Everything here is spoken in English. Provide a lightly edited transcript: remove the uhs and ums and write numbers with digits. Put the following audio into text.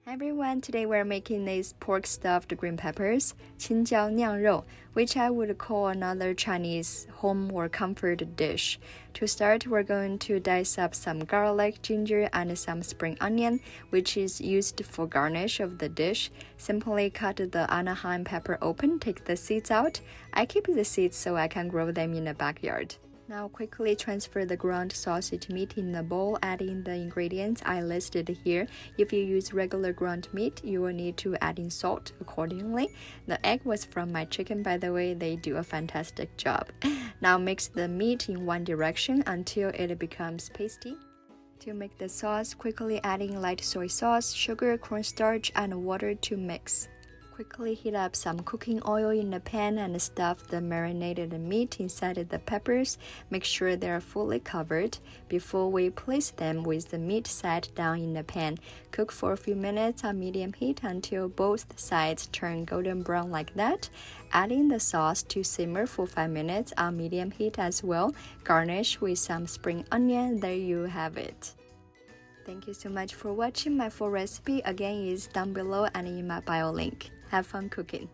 Hi everyone, today we're making these pork stuffed green peppers, 青椒酿肉, which I would call another Chinese home or comfort dish. To start, we're going to dice up some garlic, ginger, and some spring onion, which is used for garnish of the dish. Simply cut the Anaheim pepper open, take the seeds out. I keep the seeds so I can grow them in the backyard. Now quickly transfer the ground sausage meat in the bowl, adding the ingredients I listed here. If you use regular ground meat, you will need to add in salt accordingly. The egg was from my chicken, by the way. They do a fantastic job. Now mix the meat in one direction until it becomes pasty. To make the sauce, quickly adding light soy sauce, sugar, cornstarch, and water to mix. Quickly heat up some cooking oil in the pan and stuff the marinated meat inside the peppers. Make sure they are fully covered. Before we place them with the meat set down in the pan, cook for a few minutes on medium heat until both sides turn golden brown like that. Adding the sauce to simmer for 5 minutes on medium heat as well. Garnish with some spring onion. There you have it. Thank you so much for watching. My full recipe again is down below and in my bio link. Have fun cooking!